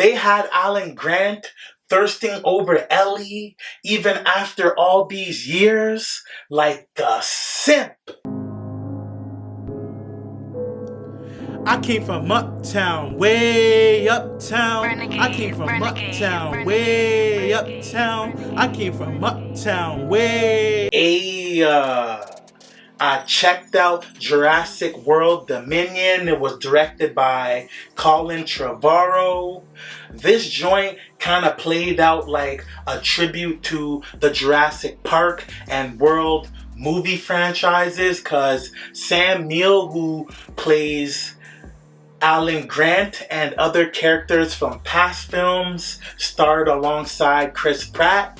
They had Alan Grant thirsting over Ellie even after all these years, like a simp. I came from uptown, way uptown. I came from uptown, way uptown. I came from uptown, way. I checked out Jurassic World Dominion. It was directed by Colin Trevorrow. This joint kind of played out like a tribute to the Jurassic Park and World movie franchises, because Sam Neill, who plays Alan Grant and other characters from past films, starred alongside Chris Pratt.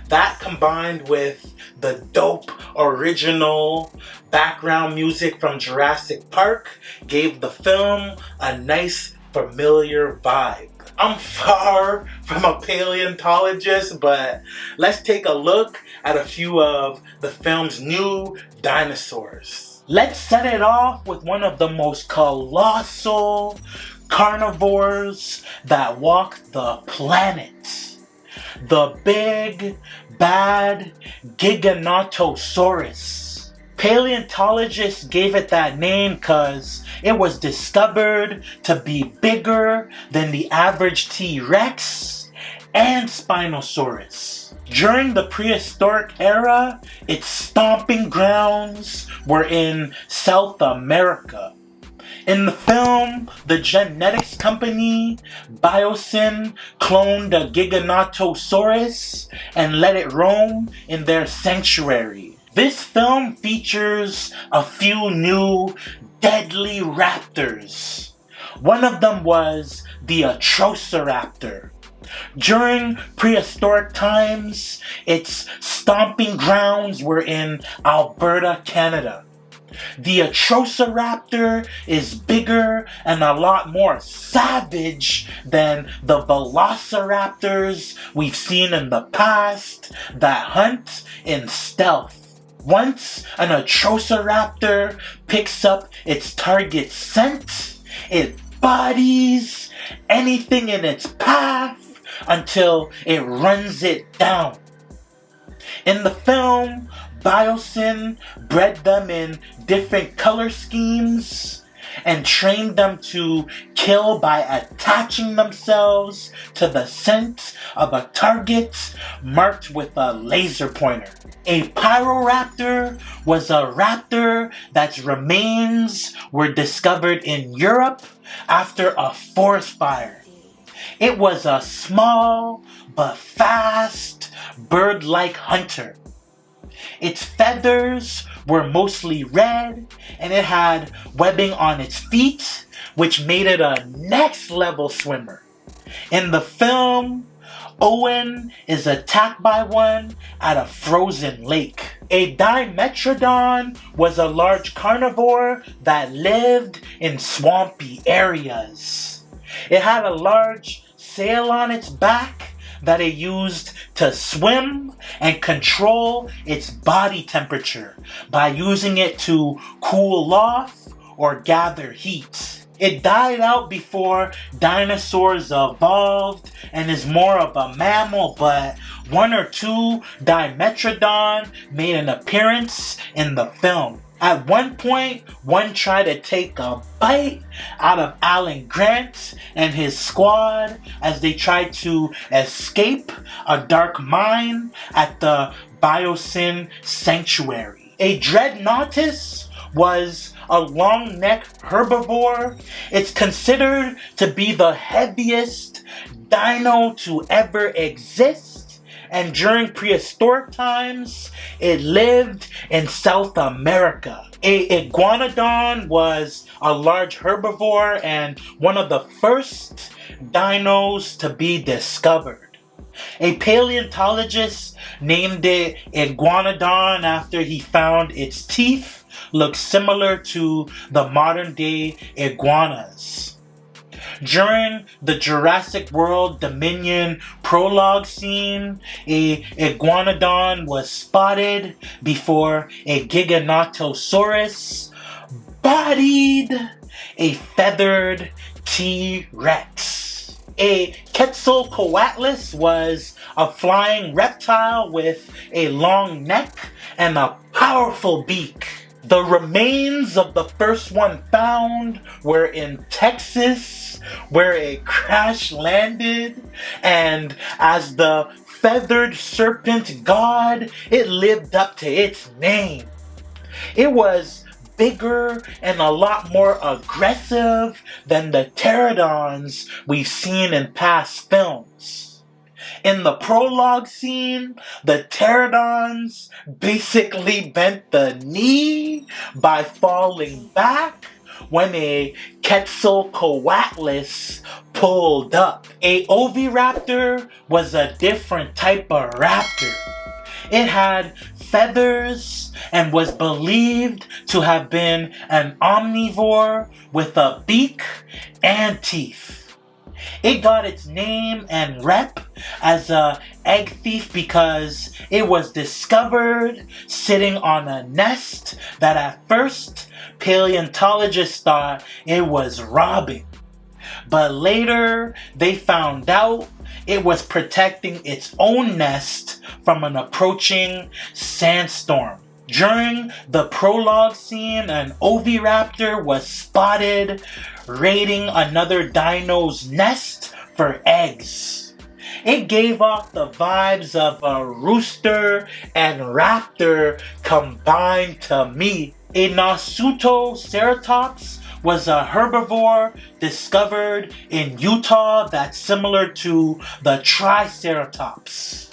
That combined with the dope original background music from Jurassic Park gave the film a nice familiar vibe. I'm far from a paleontologist, but let's take a look at a few of the film's new dinosaurs. Let's set it off with one of the most colossal carnivores that walk the planet. The big, bad Giganotosaurus. Paleontologists gave it that name because it was discovered to be bigger than the average T-Rex and Spinosaurus. During the prehistoric era, its stomping grounds were in South America. In the film, the genetics company Biosyn cloned a Giganotosaurus and let it roam in their sanctuary. This film features a few new deadly raptors. One of them was the Atrociraptor. During prehistoric times, its stomping grounds were in Alberta, Canada. The Atrociraptor is bigger and a lot more savage than the velociraptors we've seen in the past that hunt in stealth. Once an Atrociraptor picks up its target's scent, it bodies anything in its path until it runs it down. In the film, Biosyn bred them in different color schemes and trained them to kill by attaching themselves to the scent of a target marked with a laser pointer. A Pyroraptor was a raptor that's remains were discovered in Europe after a forest fire. It was a small but fast bird-like hunter. Its feathers were mostly red, and it had webbing on its feet, which made it a next-level swimmer. In the film, Owen is attacked by one at a frozen lake. A Dimetrodon was a large carnivore that lived in swampy areas. It had a large sail on its back that it used to swim and control its body temperature by using it to cool off or gather heat. It died out before dinosaurs evolved and is more of a mammal, but one or two Dimetrodon made an appearance in the film. At one point, one tried to take a bite out of Alan Grant and his squad as they tried to escape a dark mine at the Biosyn Sanctuary. A Dreadnoughtus was a long-necked herbivore. It's considered to be the heaviest dino to ever exist, and during prehistoric times, it lived in South America. A iguanodon was a large herbivore and one of the first dinos to be discovered. A paleontologist named it Iguanodon after he found its teeth looked similar to the modern-day iguanas. During the Jurassic World Dominion prologue scene, a iguanodon was spotted before a Giganotosaurus bodied a feathered T-Rex. A Quetzalcoatlus was a flying reptile with a long neck and a powerful beak. The remains of the first one found were in Texas, where it crash landed, and as the feathered serpent god, it lived up to its name. It was bigger and a lot more aggressive than the pterodons we've seen in past films. In the prologue scene, the pterodons basically bent the knee by falling back when a Quetzalcoatlus pulled up. A oviraptor was a different type of raptor. It had feathers and was believed to have been an omnivore with a beak and teeth. It got its name and rep as a egg thief because it was discovered sitting on a nest that at first paleontologists thought it was robbing. But later they found out it was protecting its own nest from an approaching sandstorm. During the prologue scene, an oviraptor was spotted raiding another dino's nest for eggs. It gave off the vibes of a rooster and raptor combined to me. A nosutoceratops was a herbivore discovered in Utah that's similar to the Triceratops.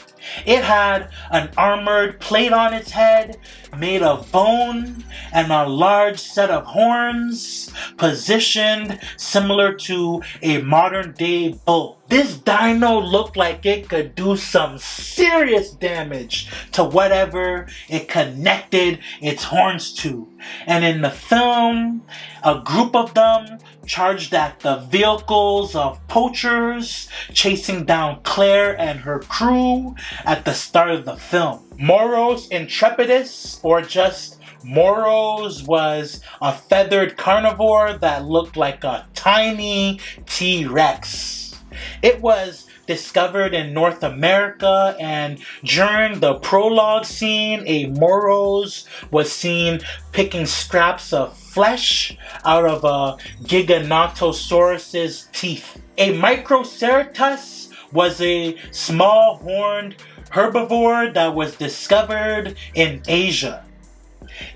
It had an armored plate on its head made of bone and a large set of horns positioned similar to a modern day bull. This dino looked like it could do some serious damage to whatever it connected its horns to. And in the film, a group of them charged at the vehicles of poachers chasing down Claire and her crew at the start of the film. Morose intrepidus, or just morose, was a feathered carnivore that looked like a tiny T-Rex. It was discovered in North America, and during the prologue scene, a morose was seen picking scraps of flesh out of a giganotosaurus's teeth. A Microceratus was a small horned herbivore that was discovered in Asia.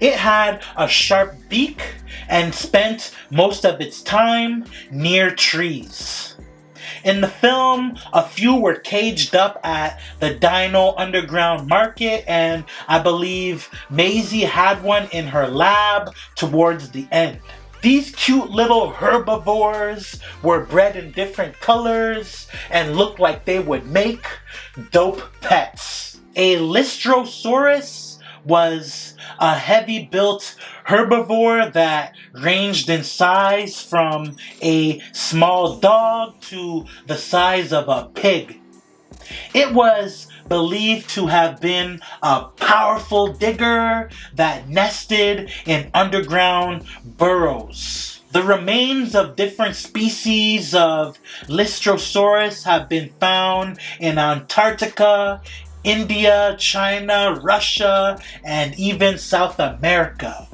It had a sharp beak and spent most of its time near trees. In the film, a few were caged up at the Dino Underground Market, and I believe Maisie had one in her lab towards the end. These cute little herbivores were bred in different colors and looked like they would make dope pets. A Lystrosaurus was a heavy-built herbivore that ranged in size from a small dog to the size of a pig. It was believed to have been a powerful digger that nested in underground burrows. The remains of different species of Lystrosaurus have been found in Antarctica, India, China, Russia, and even South America.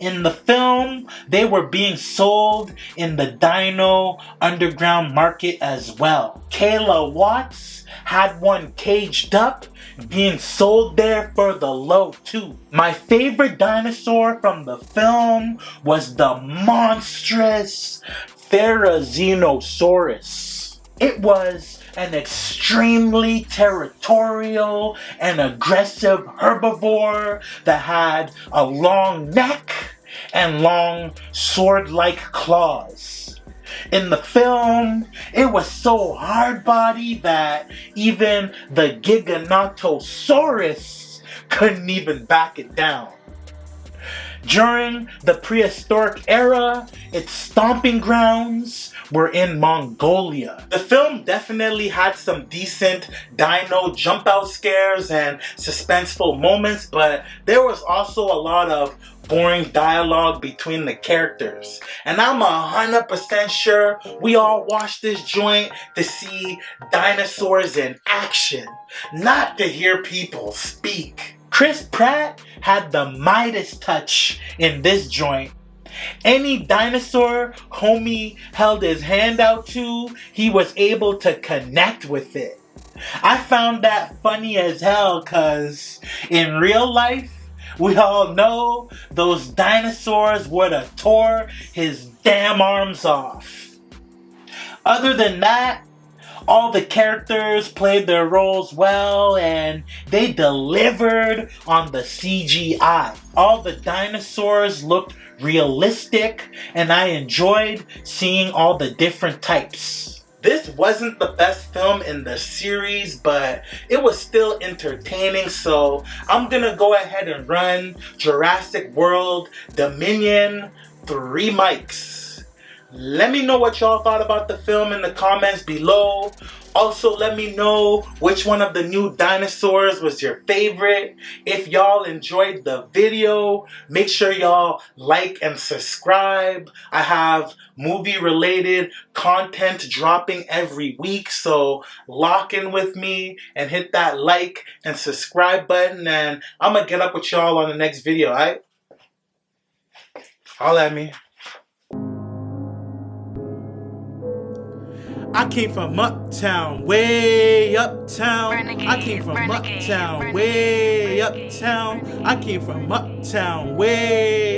In the film, they were being sold in the Dino Underground Market as well. Kayla Watts had one caged up, being sold there for the low too. My favorite dinosaur from the film was the monstrous Therizinosaurus. It was an extremely territorial and aggressive herbivore that had a long neck and long sword-like claws. In the film, it was so hard-bodied that even the Giganotosaurus couldn't even back it down. During the prehistoric era, its stomping grounds were in Mongolia. The film definitely had some decent dino jump out scares and suspenseful moments, but there was also a lot of boring dialogue between the characters. And I'm 100% sure we all watched this joint to see dinosaurs in action, not to hear people speak. Chris Pratt had the Midas touch in this joint. Any dinosaur homie held his hand out to, he was able to connect with it. I found that funny as hell cause in real life, we all know those dinosaurs would have tore his damn arms off. Other than that, all the characters played their roles well and they delivered on the CGI. All the dinosaurs looked realistic and I enjoyed seeing all the different types. This wasn't the best film in the series, but it was still entertaining, so I'm gonna go ahead and run Jurassic World Dominion 3 mics. Let me know what y'all thought about the film in the comments below. Also, let me know which one of the new dinosaurs was your favorite. If y'all enjoyed the video, make sure y'all like and subscribe. I have movie-related content dropping every week, so lock in with me and hit that like and subscribe button, and I'm gonna get up with y'all on the next video, alright? Holla at me. I came from uptown, way uptown. I came from uptown, way uptown. I came from uptown, way